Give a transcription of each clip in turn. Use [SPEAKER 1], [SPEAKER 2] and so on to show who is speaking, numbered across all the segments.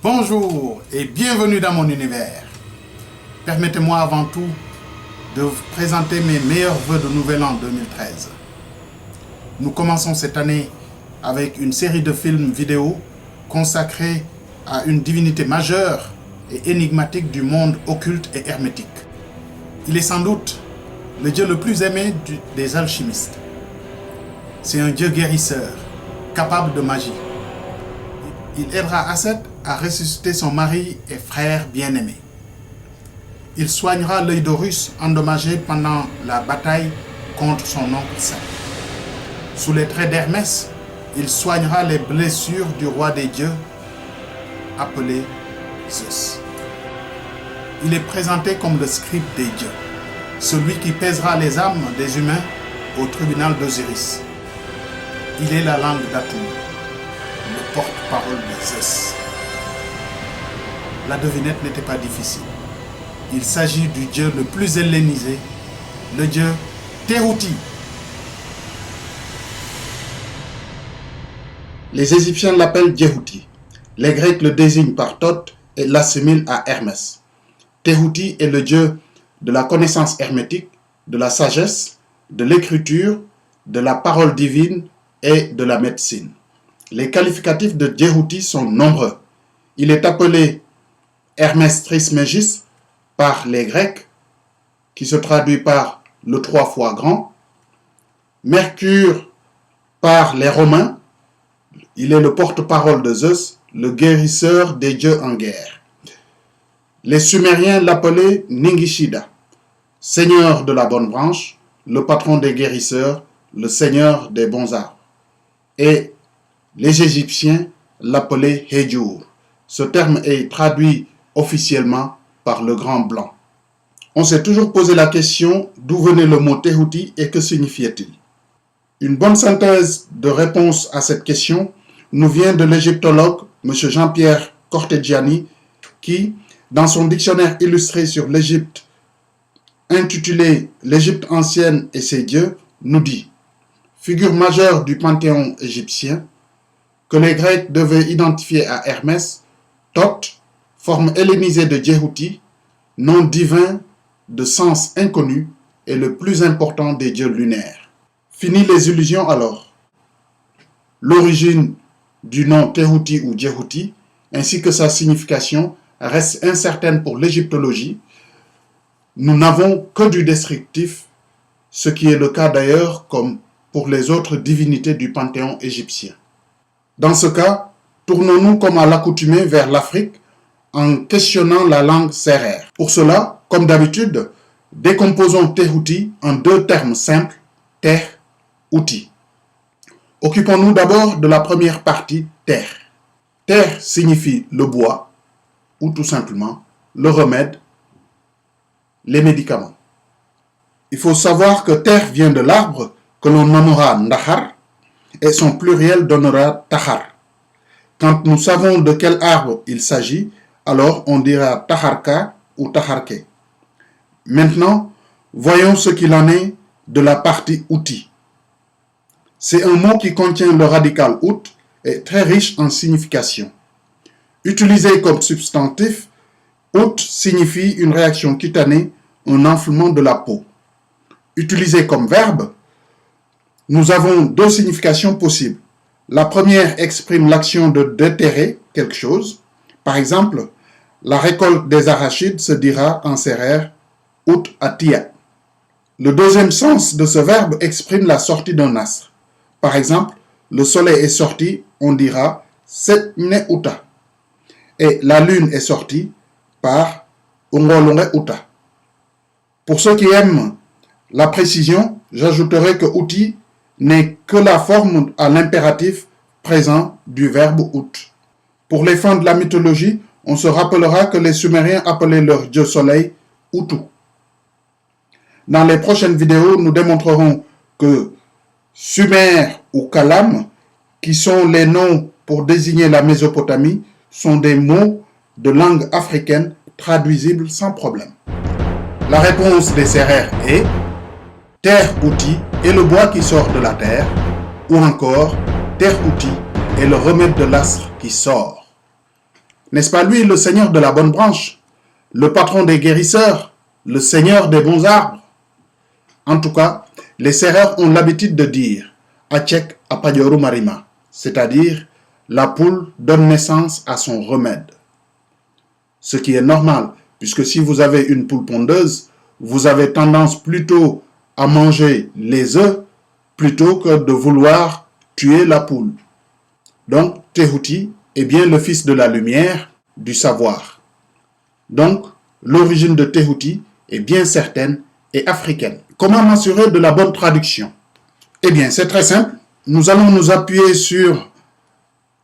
[SPEAKER 1] Bonjour et bienvenue dans mon univers. Permettez-moi avant tout de vous présenter mes meilleurs vœux de Nouvel An 2013. Nous commençons cette année avec une série de films vidéo consacrés à une divinité majeure et énigmatique du monde occulte et hermétique. Il est sans doute le dieu le plus aimé des alchimistes. C'est un dieu guérisseur, capable de magie. Il aidera Aset à ressusciter son mari et frère bien-aimé. Il soignera l'œil d'Horus endommagé pendant la bataille contre son oncle Saint. Sous les traits d'Hermès, il soignera les blessures du roi des dieux, appelé Zeus. Il est présenté comme le scribe des dieux, celui qui pèsera les âmes des humains au tribunal d'Osiris. Il est la langue d'Atum, le porte-parole de Zeus. La devinette n'était pas difficile. Il s'agit du dieu le plus hellénisé, le dieu Tehuti. Les Égyptiens l'appellent Djehuti. Les Grecs le désignent par Thoth et l'assimilent à Hermès. Tehuti est le dieu de la connaissance hermétique, de la sagesse, de l'écriture, de la parole divine et de la médecine. Les qualificatifs de Djehuti sont nombreux. Il est appelé Hermès Trismégis par les Grecs, qui se traduit par le 3 fois grand. Mercure par les Romains. Il est le porte-parole de Zeus, le guérisseur des dieux en guerre. Les Sumériens l'appelaient Ningishida, seigneur de la bonne branche, le patron des guérisseurs, le seigneur des bons arbres. Et les Égyptiens l'appelaient Hedjour. Ce terme est traduit officiellement par le Grand Blanc. On s'est toujours posé la question d'où venait le mot Tehuti et que signifiait-il. Une bonne synthèse de réponse à cette question nous vient de l'égyptologue M. Jean-Pierre Corteggiani qui, dans son dictionnaire illustré sur l'Égypte, intitulé « L'Égypte ancienne et ses dieux », nous dit « Figure majeure du panthéon égyptien, que les Grecs devaient identifier à Hermès, Thoth, forme hellénisée de Djehuti, nom divin de sens inconnu et le plus important des dieux lunaires. » Fini les illusions alors. L'origine du nom Tehuti ou Djehuti, ainsi que sa signification, reste incertaine pour l'égyptologie. Nous n'avons que du descriptif, ce qui est le cas d'ailleurs comme pour les autres divinités du panthéon égyptien. Dans ce cas, tournons-nous comme à l'accoutumée vers l'Afrique en questionnant la langue sérère. Pour cela, comme d'habitude, décomposons Tehuti en deux termes simples, terre, outil. Occupons-nous d'abord de la première partie, terre. Terre signifie le bois, ou tout simplement le remède, les médicaments. Il faut savoir que terre vient de l'arbre que l'on nommera Ndahar et son pluriel donnera Tahar. Quand nous savons de quel arbre il s'agit, alors on dira Taharka ou Taharke. Maintenant, voyons ce qu'il en est de la partie outil. C'est un mot qui contient le radical out et très riche en signification. Utilisé comme substantif, out signifie une réaction cutanée, un enflement de la peau. Utilisé comme verbe, nous avons deux significations possibles. La première exprime l'action de déterrer quelque chose. Par exemple, la récolte des arachides se dira en sérère out atia. Le deuxième sens de ce verbe exprime la sortie d'un astre. Par exemple, le soleil est sorti, on dira setne uta. Et la lune est sortie par ungolonge uta. Pour ceux qui aiment la précision, j'ajouterai que outil n'est que la forme à l'impératif présent du verbe out. Pour les fans de la mythologie, on se rappellera que les Sumériens appelaient leur dieu soleil Utu. Dans les prochaines vidéos, nous démontrerons que Sumer ou Kalam, qui sont les noms pour désigner la Mésopotamie, sont des mots de langue africaine traduisibles sans problème. La réponse des sérères est terre-outil est le bois qui sort de la terre, ou encore terre-outil est le remède de l'astre qui sort. N'est-ce pas lui le seigneur de la bonne branche, le patron des guérisseurs, le seigneur des bons arbres? En tout cas, les Sérères ont l'habitude de dire « Achek apayoru marima », c'est-à-dire « la poule donne naissance à son remède ». Ce qui est normal, puisque si vous avez une poule pondeuse, vous avez tendance plutôt à manger les œufs plutôt que de vouloir tuer la poule. Donc, Tehuti est bien le fils de la lumière, du savoir. Donc, l'origine de Tehuti est bien certaine et africaine. Comment m'assurer de la bonne traduction? Eh bien, c'est très simple. Nous allons nous appuyer sur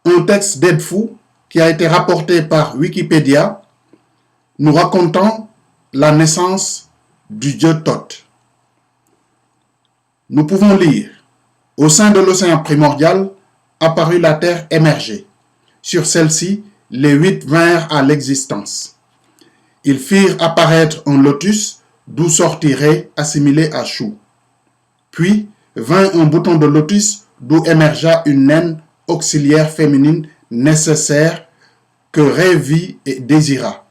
[SPEAKER 1] un texte d'Edfou qui a été rapporté par Wikipédia, nous racontant la naissance du dieu Thoth. Nous pouvons lire « Au sein de l'océan primordial, apparut la terre émergée. Sur celle-ci, les 8 vinrent à l'existence. Ils firent apparaître un lotus, d'où sortirait assimilé à chou. Puis vint un bouton de lotus, d'où émergea une naine auxiliaire féminine nécessaire que Ré vit et désira.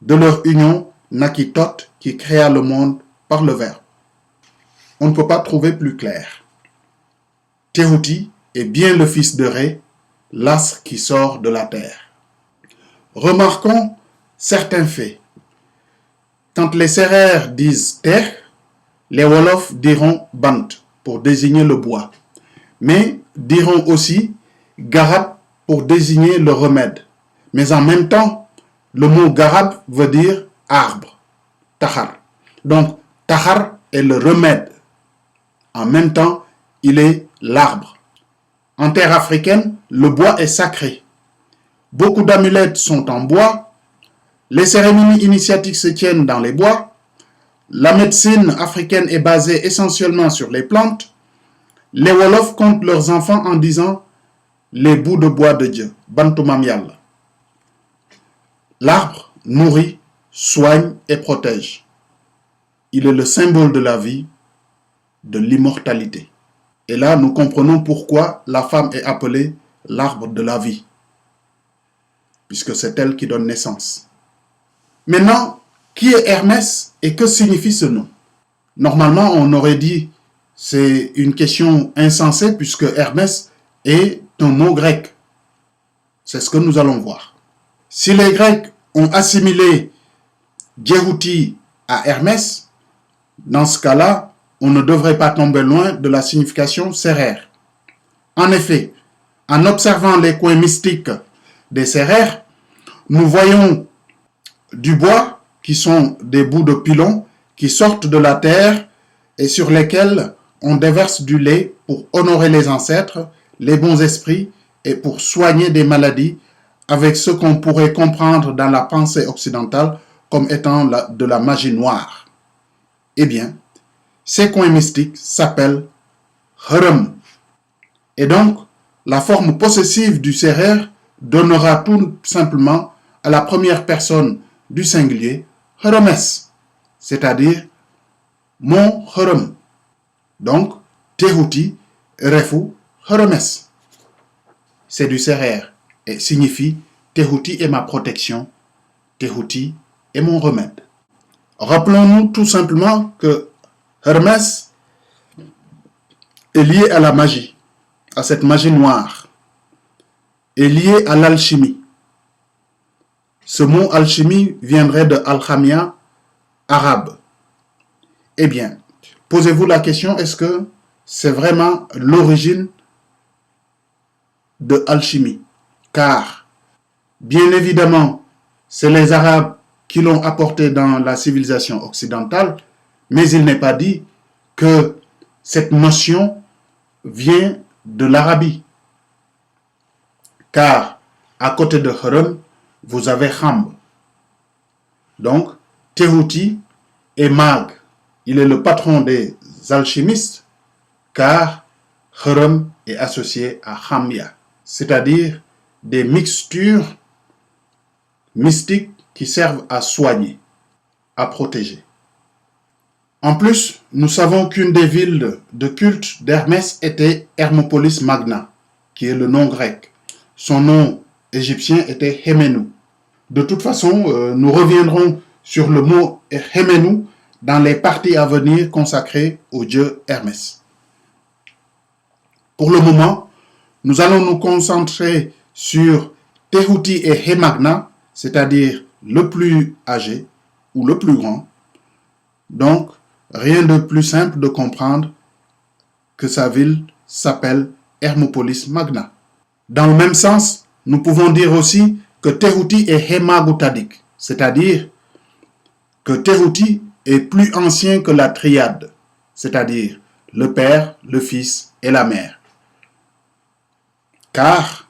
[SPEAKER 1] De leur union naquit Thoth qui créa le monde par le Verbe. » On ne peut pas trouver plus clair. Tehuti est bien le fils de Ré, l'astre qui sort de la terre. Remarquons certains faits. Quand les Sérères disent terre, les Wolofs diront bant pour désigner le bois, mais diront aussi garab pour désigner le remède. Mais en même temps, le mot garab veut dire arbre, tahar. Donc, tahar est le remède. En même temps, il est l'arbre. En terre africaine, le bois est sacré. Beaucoup d'amulettes sont en bois. Les cérémonies initiatiques se tiennent dans les bois. La médecine africaine est basée essentiellement sur les plantes. Les Wolofs comptent leurs enfants en disant les bouts de bois de Dieu, Bantumam Yalla. L'arbre nourrit, soigne et protège. Il est le symbole de la vie, de l'immortalité. Et là, nous comprenons pourquoi la femme est appelée l'arbre de la vie, puisque c'est elle qui donne naissance. Maintenant, qui est Hermès et que signifie ce nom? Normalement, on aurait dit c'est une question insensée puisque Hermès est un mot grec. C'est ce que nous allons voir. Si les Grecs ont assimilé Djehuti à Hermès, dans ce cas-là, on ne devrait pas tomber loin de la signification sérère. En effet, en observant les coins mystiques des sérères, nous voyons du bois qui sont des bouts de pilon qui sortent de la terre et sur lesquels on déverse du lait pour honorer les ancêtres, les bons esprits et pour soigner des maladies avec ce qu'on pourrait comprendre dans la pensée occidentale comme étant de la magie noire. Eh bien, ces coins mystiques s'appellent Haram. Et donc, la forme possessive du sérère donnera tout simplement à la première personne du singulier Haramès, c'est-à-dire mon Haram. Donc, Tehuti, Refu, Haramès. C'est du sérère et signifie Tehuti est ma protection, Tehuti est mon remède. Rappelons-nous tout simplement que Hermès est lié à la magie, à cette magie noire, est lié à l'alchimie. Ce mot alchimie viendrait de alchamia, arabe. Eh bien, posez-vous la question, est-ce que c'est vraiment l'origine de alchimie? Car, bien évidemment, c'est les Arabes qui l'ont apporté dans la civilisation occidentale, mais il n'est pas dit que cette notion vient de l'Arabie. Car, à côté de Haram, vous avez Kham. Donc, Tehuti est Mag. Il est le patron des alchimistes, car Haram est associé à Khamia, c'est-à-dire des mixtures mystiques qui servent à soigner, à protéger. En plus, nous savons qu'une des villes de culte d'Hermès était Hermopolis Magna, qui est le nom grec. Son nom égyptien était Héménou. De toute façon, nous reviendrons sur le mot Héménou dans les parties à venir consacrées au dieu Hermès. Pour le moment, nous allons nous concentrer sur Tehuti et Hemagna, c'est-à-dire le plus âgé ou le plus grand. Donc, rien de plus simple de comprendre que sa ville s'appelle Hermopolis Magna. Dans le même sens, nous pouvons dire aussi que Tehuti est Hemagutadik, c'est-à-dire que Tehuti est plus ancien que la triade, c'est-à-dire le Père, le Fils et la Mère. Car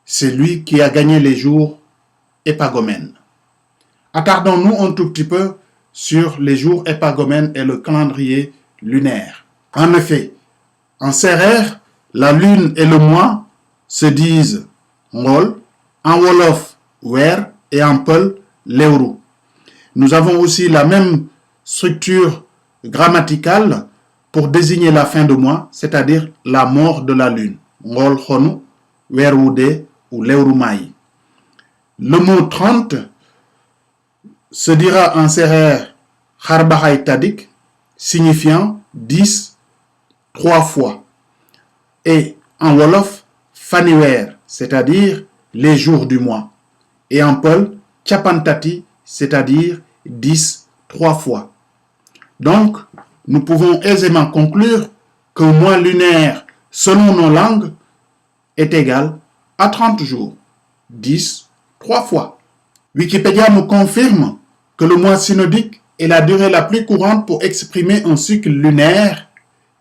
[SPEAKER 1] c'est lui qui a gagné les jours épagomènes. Attardons-nous un tout petit peu sur les jours épagomènes et le calendrier lunaire. En effet, en Sérère, la lune et le mois se disent Ngol, en Wolof, Wer et en Peul, Leuru. Nous avons aussi la même structure grammaticale pour désigner la fin de mois, c'est-à-dire la mort de la lune. Ngol Khonu, Werwude ou Leurumai. Le mot 30 se dira en sérère Kharbahay Tadik, signifiant 10, 3 fois. Et en Wolof, Faniwer, c'est-à-dire les jours du mois. Et en Peul, Chapantati, c'est-à-dire 10, 3 fois. Donc, nous pouvons aisément conclure qu'un mois lunaire, selon nos langues, est égal à 30 jours, 10, 3 fois. Wikipédia nous confirme que le mois synodique est la durée la plus courante pour exprimer un cycle lunaire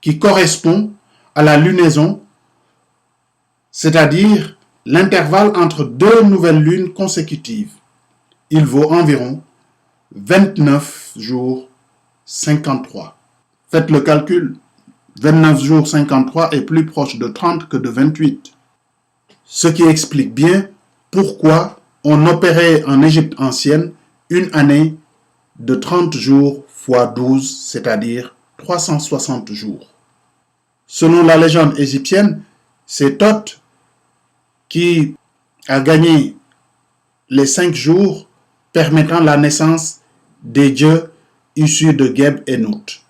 [SPEAKER 1] qui correspond à la lunaison, c'est-à-dire l'intervalle entre deux nouvelles lunes consécutives. Il vaut environ 29 jours 53. Faites le calcul. 29 jours 53 est plus proche de 30 que de 28. Ce qui explique bien pourquoi on opérait en Égypte ancienne une année de 30 jours fois 12, c'est-à-dire 360 jours. Selon la légende égyptienne, c'est Thoth qui a gagné les 5 jours permettant la naissance des dieux issus de Geb et Nout.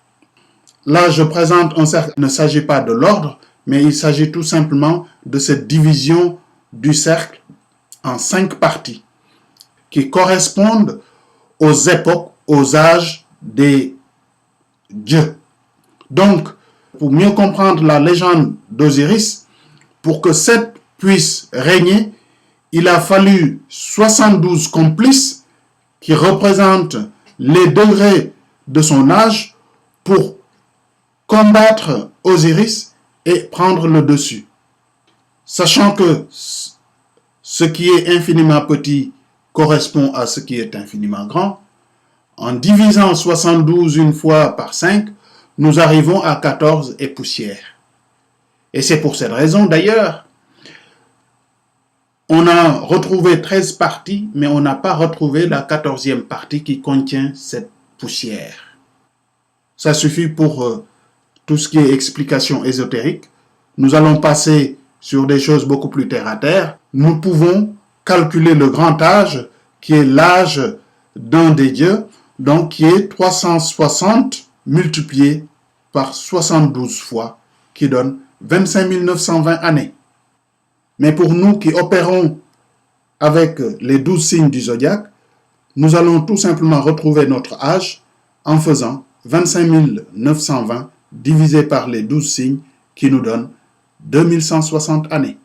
[SPEAKER 1] Là, je présente un cercle. Il ne s'agit pas de l'ordre, mais il s'agit tout simplement de cette division du cercle en 5 parties qui correspondent aux époques, aux âges des dieux. Donc, pour mieux comprendre la légende d'Osiris, pour que Seth puisse régner, il a fallu 72 complices qui représentent les degrés de son âge pour combattre Osiris et prendre le dessus. Sachant que ce qui est infiniment petit correspond à ce qui est infiniment grand, en divisant 72 une fois par 5, nous arrivons à 14 et poussière. Et c'est pour cette raison d'ailleurs, on a retrouvé 13 parties, mais on n'a pas retrouvé la 14e partie qui contient cette poussière. Ça suffit pour tout ce qui est explication ésotérique. Nous allons passer sur des choses beaucoup plus terre à terre. Nous pouvons calculer le grand âge, qui est l'âge d'un des dieux, donc qui est 360 multiplié par 72 fois, qui donne 25 920 années. Mais pour nous qui opérons avec les 12 signes du zodiaque, nous allons tout simplement retrouver notre âge en faisant 25 920 divisé par les 12 signes qui nous donnent 2160 années.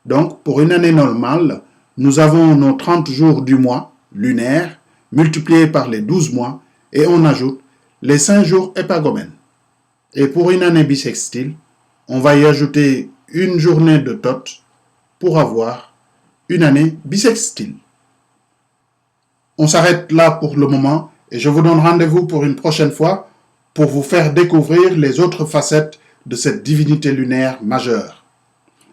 [SPEAKER 1] Donc, pour une année normale, nous avons nos 30 jours du mois lunaire multipliés par les 12 mois et on ajoute les 5 jours épagomènes. Et pour une année bissextile, on va y ajouter une journée de Thoth pour avoir une année bissextile. On s'arrête là pour le moment et je vous donne rendez-vous pour une prochaine fois pour vous faire découvrir les autres facettes de cette divinité lunaire majeure.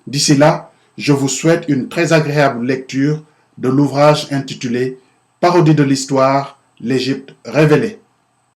[SPEAKER 1] D'ici là, je vous souhaite une très agréable lecture de l'ouvrage intitulé Parodie de l'histoire, l'Égypte révélée.